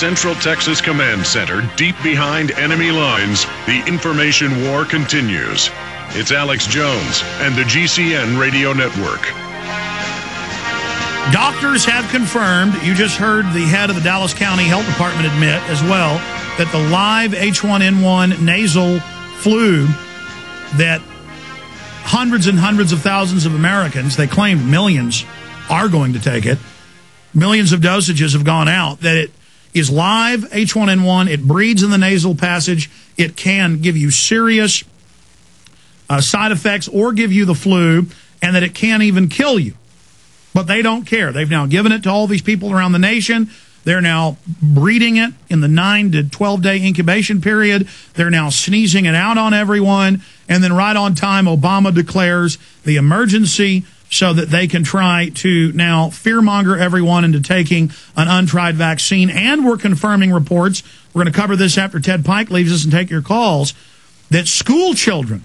Central Texas Command Center, deep behind enemy lines, the information war continues. It's Alex Jones and the GCN Radio Network. Doctors have confirmed, you just heard the head of the Dallas County Health Department admit as well, that the live H1N1 nasal flu that hundreds and hundreds of thousands of Americans, they claim millions, are going to take it. Millions of dosages have gone out, that it is live H1N1. It breeds in the nasal passage. It can give you serious side effects or give you the flu, and that it can even kill you. But they don't care. They've now given it to all these people around the nation. They're now breeding it in the 9 to 12-day incubation period. They're now sneezing it out on everyone. And then right on time, Obama declares the emergency so that they can try to now fearmonger everyone into taking an untried vaccine. And we're confirming reports, we're going to cover this after Ted Pike leaves us and take your calls, that school children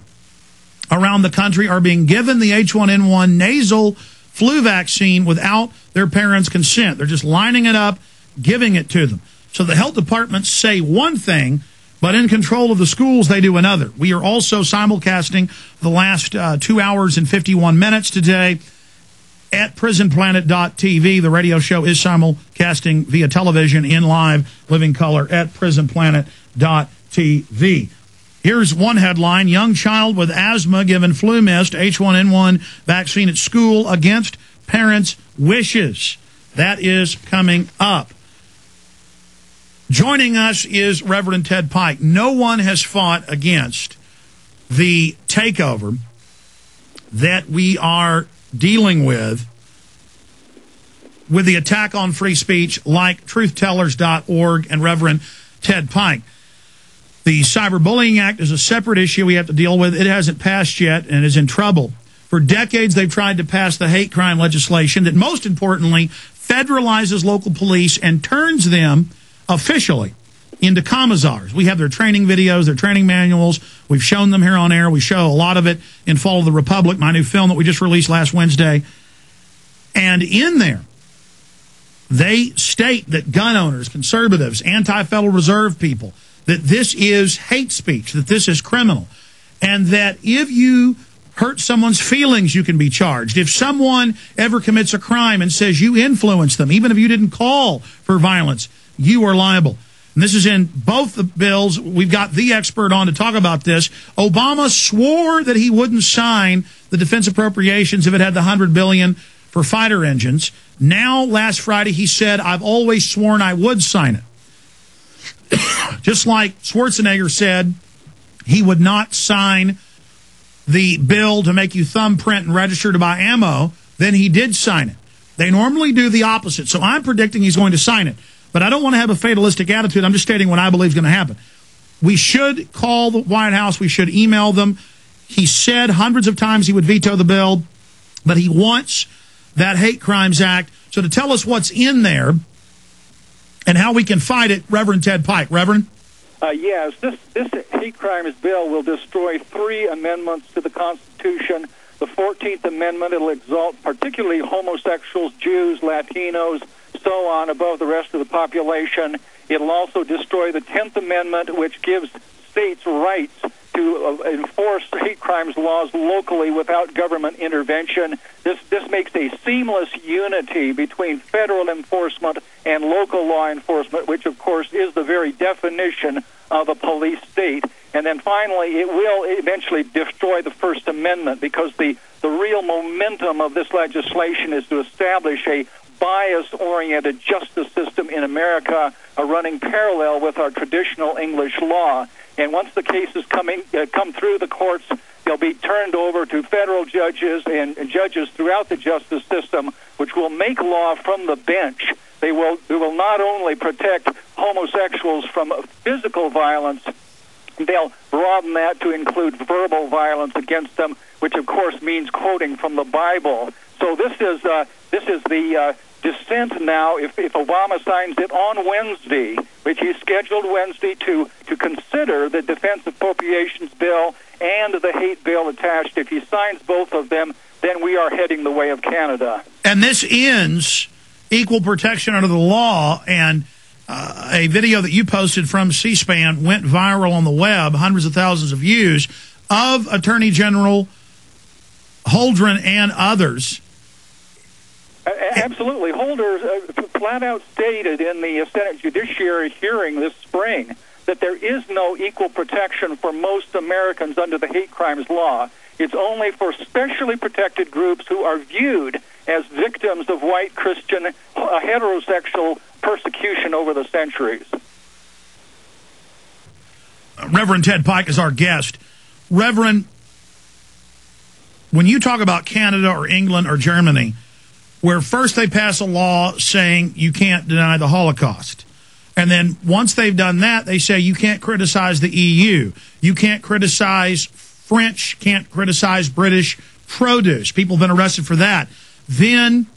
around the country are being given the H1N1 nasal flu vaccine without their parents' consent. They're just lining it up, giving it to them. So the health departments say one thing, but in control of the schools, they do another. We are also simulcasting the last 2 hours and 51 minutes today at prisonplanet.tv. The radio show is simulcasting via television in live living color at prisonplanet.tv. Here's one headline: young child with asthma given flu mist H1N1 vaccine at school against parents' wishes. That is coming up. Joining us is Reverend Ted Pike. No one has fought against the takeover that we are dealing with the attack on free speech like truthtellers.org and Reverend Ted Pike. The Cyberbullying Act is a separate issue we have to deal with. It hasn't passed yet and is in trouble. For decades, they've tried to pass the hate crime legislation that, most importantly, federalizes local police and turns them officially into commissars. We have their training videos, their training manuals. We've shown them here on air. We show a lot of it in Fall of the Republic, my new film that we just released last Wednesday. And in there, they state that gun owners, conservatives, anti-Federal Reserve people, that this is hate speech, that this is criminal, and that if you hurt someone's feelings, you can be charged. If someone ever commits a crime and says you influenced them, even if you didn't call for violence, you are liable. And this is in both the bills. We've got the expert on to talk about this. Obama swore that he wouldn't sign the defense appropriations if it had the $100 billion for fighter engines. Now, last Friday, he said, I've always sworn I would sign it. Just like Schwarzenegger said he would not sign the bill to make you thumbprint and register to buy ammo, then he did sign it. They normally do the opposite. So I'm predicting he's going to sign it. But I don't want to have a fatalistic attitude. I'm just stating what I believe is going to happen. We should call the White House. We should email them. He said hundreds of times he would veto the bill, but he wants that Hate Crimes Act. So to tell us what's in there and how we can fight it, Reverend Ted Pike. Reverend? Yes, this hate crimes bill will destroy 3 amendments to the Constitution. The 14th Amendment, it'll exalt particularly homosexuals, Jews, Latinos, so on, above the rest of the population. It'll also destroy the 10th Amendment, which gives states rights to enforce hate crimes laws locally without government intervention. This makes a seamless unity between federal enforcement and local law enforcement, which, of course, is the very definition of a police state. And then finally, it will eventually destroy the First Amendment, because the real momentum of this legislation is to establish a bias-oriented justice system in America, running parallel with our traditional English law. And once the cases come through the courts, they'll be turned over to federal judges and judges throughout the justice system, which will make law from the bench. They will not only protect homosexuals from physical violence, they'll broaden that to include verbal violence against them, which of course means quoting from the Bible. So this is the dissent now, if Obama signs it on Wednesday, which he's scheduled Wednesday to consider the defense appropriations bill and the hate bill attached. If he signs both of them, then we are heading the way of Canada. And this ends equal protection under the law, and a video that you posted from C-SPAN went viral on the web, hundreds of thousands of views, of Attorney General Holdren and others. Absolutely. Holder flat out stated in the Senate Judiciary hearing this spring that there is no equal protection for most Americans under the hate crimes law. It's only for specially protected groups who are viewed as victims of white Christian heterosexual persecution over the centuries. Reverend Ted Pike is our guest. Reverend, when you talk about Canada or England or Germany, where first they pass a law saying you can't deny the Holocaust, and then once they've done that, they say you can't criticize the EU, you can't criticize French, can't criticize British produce. People have been arrested for that. Then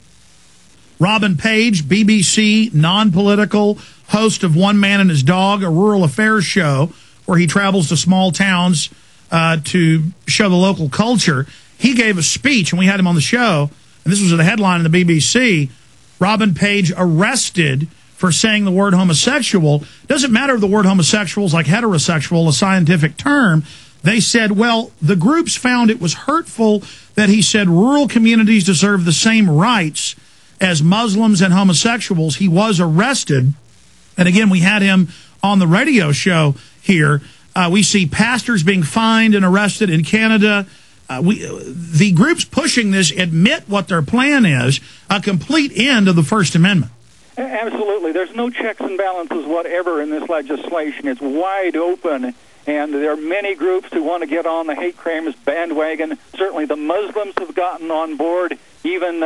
Robin Page, BBC, non-political, host of One Man and His Dog, a rural affairs show where he travels to small towns to show the local culture. He gave a speech, and we had him on the show, and this was the headline in the BBC, Robin Page arrested for saying the word homosexual. Doesn't matter if the word homosexual is like heterosexual, a scientific term. They said, well, the groups found it was hurtful that he said rural communities deserve the same rights as Muslims and homosexuals. He was arrested. And again, we had him on the radio show here. We see pastors being fined and arrested in Canada. The groups pushing this admit what their plan is, a complete end of the First Amendment. Absolutely. There's no checks and balances whatever in this legislation. It's wide open, and there are many groups who want to get on the hate crimes bandwagon. Certainly the Muslims have gotten on board. Even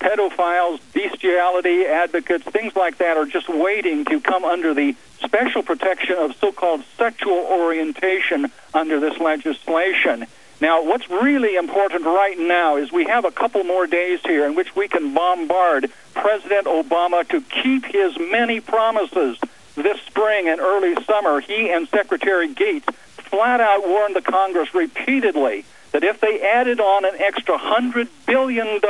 pedophiles, bestiality advocates, things like that are just waiting to come under the special protection of so-called sexual orientation under this legislation. Now, what's really important right now is we have a couple more days here in which we can bombard President Obama to keep his many promises. This spring and early summer, he and Secretary Gates flat out warned the Congress repeatedly that if they added on an extra $100 billion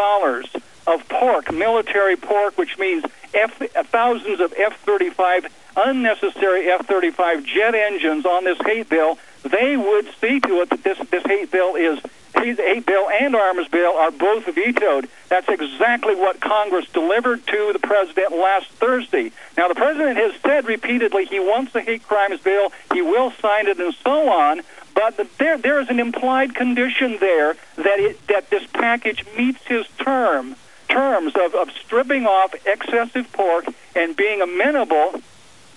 of pork, military pork, which means thousands of F-35, unnecessary F-35 jet engines on this hate bill, they would see to it that this hate bill and arms bill are both vetoed. That's exactly what Congress delivered to the president last Thursday. Now, the president has said repeatedly he wants the hate crimes bill, he will sign it, and so on, but there is an implied condition there that this package meets his terms of stripping off excessive pork and being amenable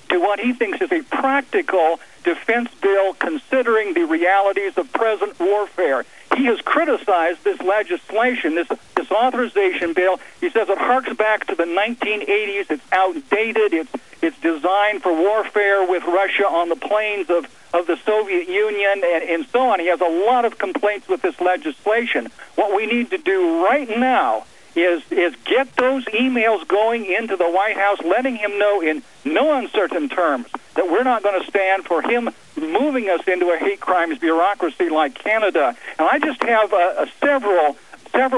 to what he thinks is a practical defense bill considering the realities of present warfare. He has criticized this legislation, this authorization bill. He says it harks back to the 1980s. It's outdated. It's designed for warfare with Russia on the plains of the Soviet Union and so on. He has a lot of complaints with this legislation. What we need to do right now is get those emails going into the White House, letting him know in no uncertain terms that we're not going to stand for him moving us into a hate crimes bureaucracy like Canada. And I just have several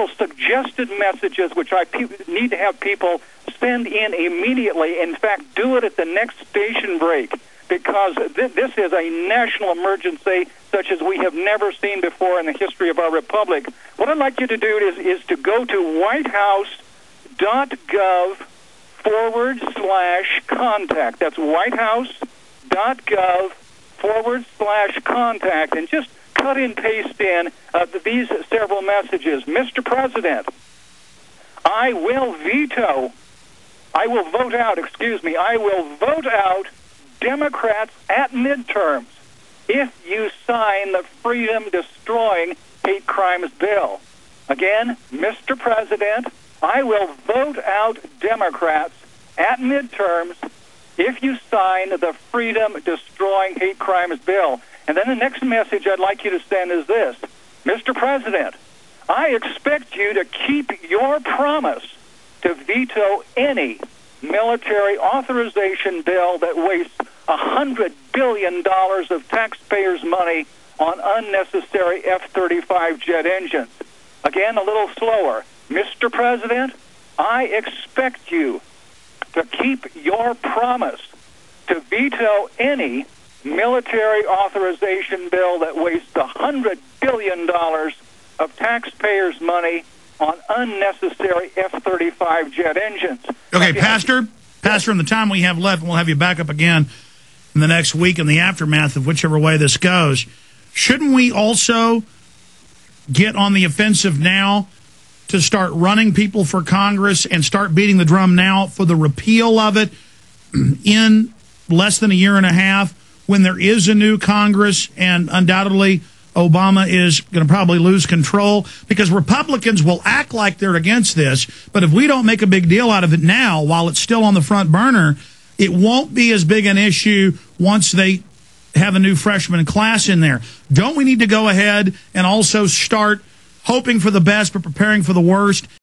suggested messages which I need to have people send in immediately. In fact, do it at the next station break, because this is a national emergency such as we have never seen before in the history of our republic. What I'd like you to do is to go to whitehouse.gov/contact. That's whitehouse.gov/contact, and just cut and paste in these several messages. Mr. President, I will vote out Democrats at midterms if you sign the freedom-destroying hate crimes bill. Again, Mr. President, I will vote out Democrats at midterms if you sign the freedom-destroying hate crimes bill. And then the next message I'd like you to send is this. Mr. President, I expect you to keep your promise to veto any military authorization bill that wastes $100 billion of taxpayers' money on unnecessary F-35 jet engines. Again, a little slower. Mr. President, I expect you to keep your promise veto any military authorization bill that wastes $100 billion of taxpayers' money on unnecessary F-35 jet engines. Okay, Pastor, in the time we have left, and we'll have you back up again in the next week in the aftermath of whichever way this goes. Shouldn't we also get on the offensive now to start running people for Congress and start beating the drum now for the repeal of it in less than a year and a half when there is a new Congress and undoubtedly Obama is going to probably lose control? Because Republicans will act like they're against this, but if we don't make a big deal out of it now while it's still on the front burner, it won't be as big an issue once they have a new freshman class in there. Don't we need to go ahead and also start hoping for the best but preparing for the worst